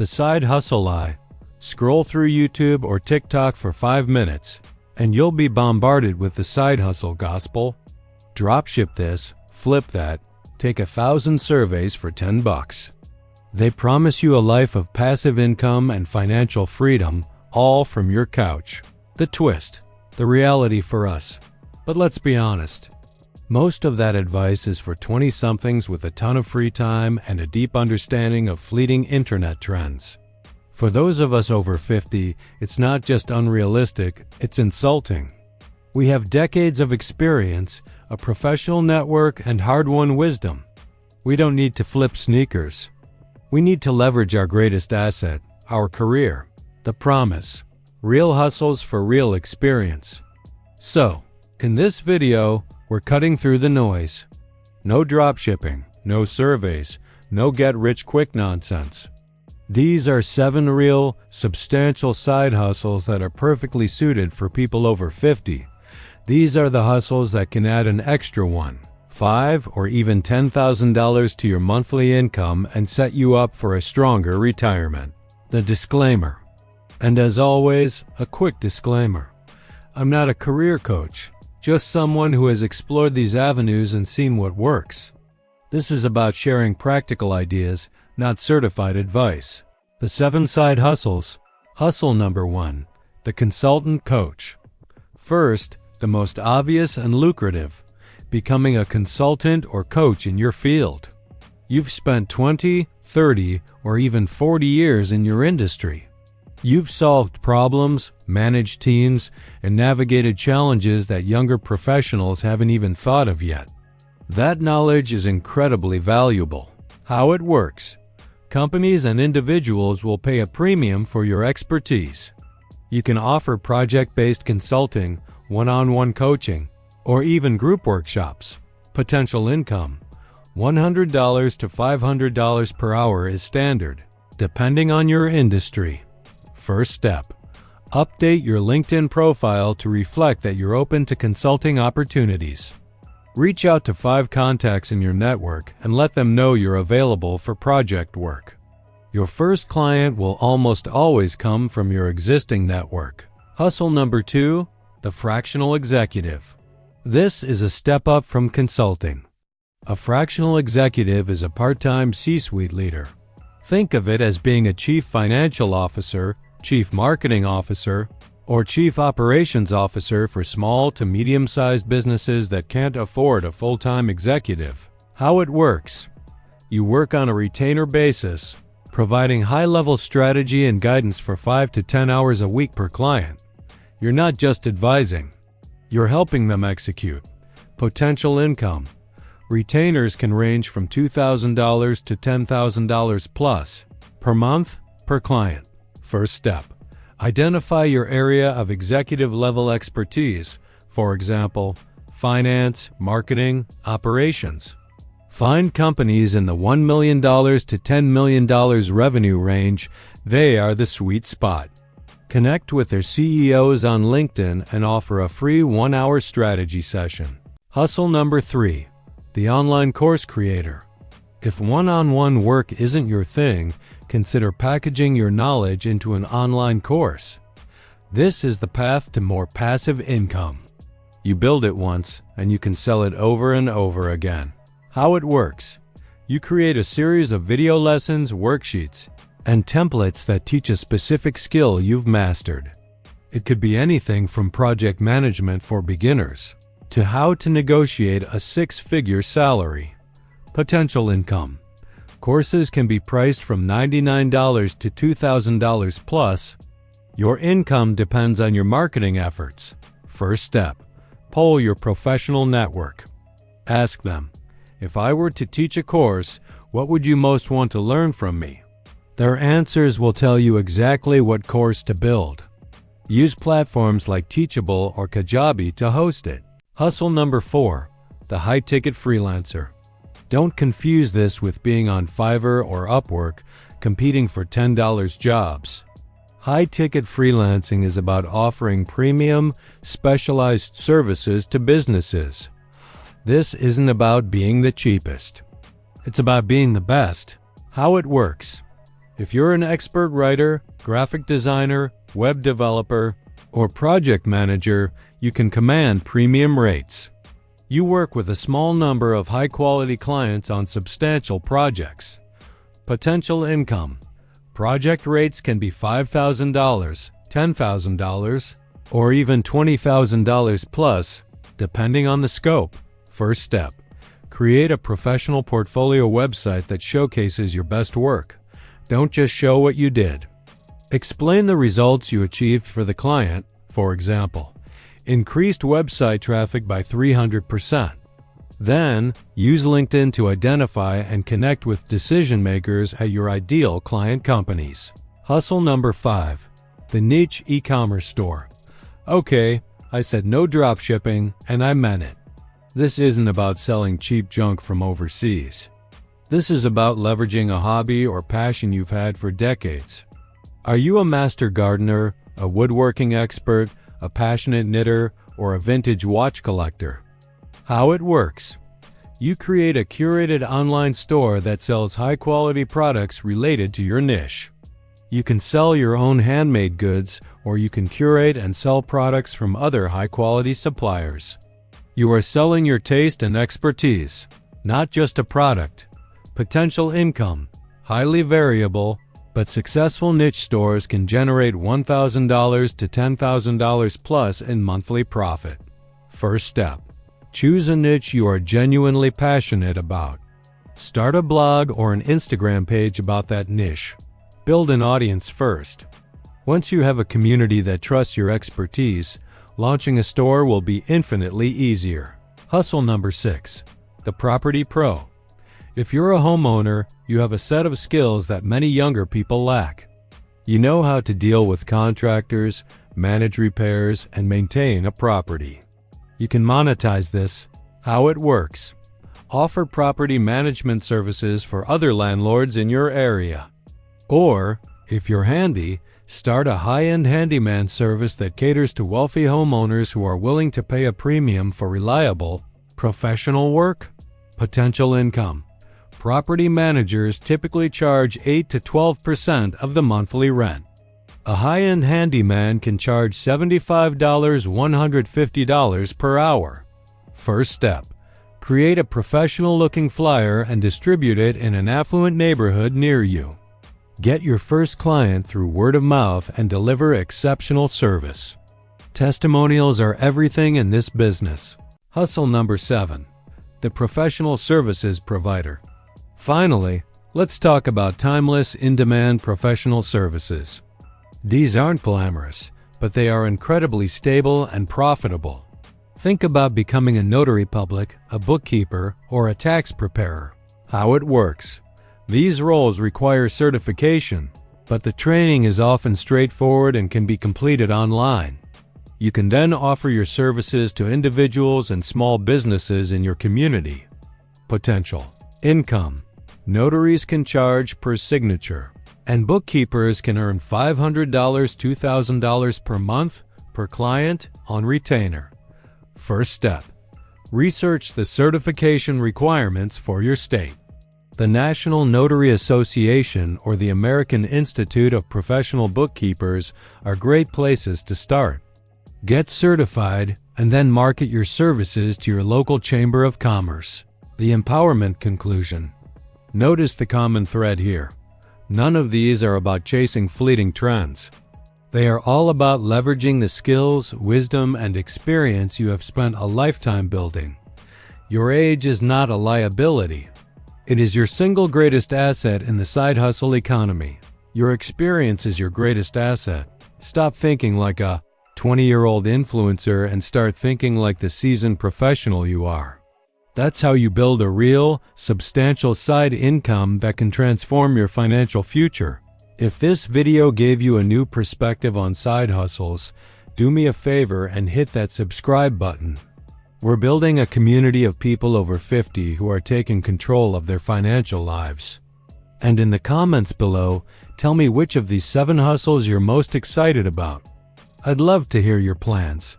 The side hustle lie. Scroll through YouTube or TikTok for 5 minutes, and you'll be bombarded with the side hustle gospel. Dropship this, flip that, take 1,000 surveys for $10. They promise you a life of passive income and financial freedom, all from your couch. The twist, the reality for us. But let's be honest. Most of that advice is for 20-somethings with a ton of free time and a deep understanding of fleeting internet trends. For those of us over 50, it's not just unrealistic, it's insulting. We have decades of experience, a professional network, and hard-won wisdom. We don't need to flip sneakers. We need to leverage our greatest asset, our career. The promise. Real hustles for real experience. So, in this video, we're cutting through the noise. No dropshipping, no surveys, no get-rich-quick nonsense. These are 7 real, substantial side hustles that are perfectly suited for people over 50. These are the hustles that can add an extra $5,000 or even $10,000 to your monthly income and set you up for a stronger retirement. The disclaimer. And as always, a quick disclaimer. I'm not a career coach, just someone who has explored these avenues and seen what works. This is about sharing practical ideas, not certified advice. The 7 side hustles. Hustle number 1, the consultant coach. First, the most obvious and lucrative, becoming a consultant or coach in your field. You've spent 20, 30, or even 40 years in your industry. You've solved problems, managed teams, and navigated challenges that younger professionals haven't even thought of yet. That knowledge is incredibly valuable. How it works. Companies and individuals will pay a premium for your expertise. You can offer project-based consulting, one-on-one coaching, or even group workshops. Potential income. $100 to $500 per hour is standard, depending on your industry. First step. Update your LinkedIn profile to reflect that you're open to consulting opportunities. Reach out to 5 contacts in your network and let them know you're available for project work. Your first client will almost always come from your existing network. Hustle number 2, the fractional executive. This is a step up from consulting. A fractional executive is a part-time C-suite leader. Think of it as being a chief financial officer, chief marketing officer, or chief operations officer for small to medium-sized businesses that can't afford a full-time executive. How it works. You work on a retainer basis, providing high-level strategy and guidance for 5 to 10 hours a week per client. You're not just advising. You're helping them execute. Potential income. Retainers can range from $2,000 to $10,000 plus per month per client. First step. Identify your area of executive-level expertise, for example, finance, marketing, operations. Find companies in the $1 million to $10 million revenue range. They are the sweet spot. Connect with their CEOs on LinkedIn and offer a free 1-hour strategy session. Hustle number 3, the online course creator. If one-on-one work isn't your thing, consider packaging your knowledge into an online course. This is the path to more passive income. You build it once, and you can sell it over and over again. How it works. You create a series of video lessons, worksheets, and templates that teach a specific skill you've mastered. It could be anything from project management for beginners to how to negotiate a 6-figure salary. Potential income. Courses can be priced from $99 to $2,000 plus. Your income depends on your marketing efforts. First step. Poll your professional network. Ask them, if I were to teach a course, what would you most want to learn from me? Their answers will tell you exactly what course to build. Use platforms like Teachable or Kajabi to host it. Hustle number 4, the high-ticket freelancer. Don't confuse this with being on Fiverr or Upwork, competing for $10 jobs. High-ticket freelancing is about offering premium, specialized services to businesses. This isn't about being the cheapest. It's about being the best. How it works. If you're an expert writer, graphic designer, web developer, or project manager, you can command premium rates. You work with a small number of high-quality clients on substantial projects. Potential income. Project rates can be $5,000, $10,000, or even $20,000 plus, depending on the scope. First step. Create a professional portfolio website that showcases your best work. Don't just show what you did. Explain the results you achieved for the client. For example, increased website traffic by 300%. Then, use LinkedIn to identify and connect with decision makers at your ideal client companies. Hustle number 5. The niche e-commerce store. Okay, I said no dropshipping, and I meant it. This isn't about selling cheap junk from overseas. This is about leveraging a hobby or passion you've had for decades. Are you a master gardener, a woodworking expert, a passionate knitter, or a vintage watch collector? How it works. You create a curated online store that sells high-quality products related to your niche. You can sell your own handmade goods, or you can curate and sell products from other high-quality suppliers. You are selling your taste and expertise, not just a product. Potential income. Highly variable, but successful niche stores can generate $1,000 to $10,000 plus in monthly profit. First step. Choose a niche you are genuinely passionate about. Start a blog or an Instagram page about that niche. Build an audience first. Once you have a community that trusts your expertise, launching a store will be infinitely easier. Hustle number 6. The Property Pro. If you're a homeowner, you have a set of skills that many younger people lack. You know how to deal with contractors, manage repairs, and maintain a property. You can monetize this. How it works. Offer property management services for other landlords in your area. Or, if you're handy, start a high-end handyman service that caters to wealthy homeowners who are willing to pay a premium for reliable, professional work. Potential income. Property managers typically charge 8 to 12% of the monthly rent. A high-end handyman can charge $75, $150 per hour. First step. Create a professional-looking flyer and distribute it in an affluent neighborhood near you. Get your first client through word of mouth and deliver exceptional service. Testimonials are everything in this business. Hustle number 7. The professional services provider. Finally, let's talk about timeless, in-demand professional services. These aren't glamorous, but they are incredibly stable and profitable. Think about becoming a notary public, a bookkeeper, or a tax preparer. How it works. These roles require certification, but the training is often straightforward and can be completed online. You can then offer your services to individuals and small businesses in your community. Potential. Income. Notaries can charge per signature, and bookkeepers can earn $500, $2,000 per month per client on retainer. First step. Research the certification requirements for your state. The National Notary Association or the American Institute of Professional Bookkeepers are great places to start. Get certified and then market your services to your local Chamber of Commerce. The empowerment conclusion. Notice the common thread here. None of these are about chasing fleeting trends. They are all about leveraging the skills, wisdom, and experience you have spent a lifetime building. Your age is not a liability. It is your single greatest asset in the side hustle economy. Your experience is your greatest asset. Stop thinking like a 20-year-old influencer and start thinking like the seasoned professional you are. That's how you build a real, substantial side income that can transform your financial future. If this video gave you a new perspective on side hustles, do me a favor and hit that subscribe button. We're building a community of people over 50 who are taking control of their financial lives. And in the comments below, tell me which of these 7 hustles you're most excited about. I'd love to hear your plans.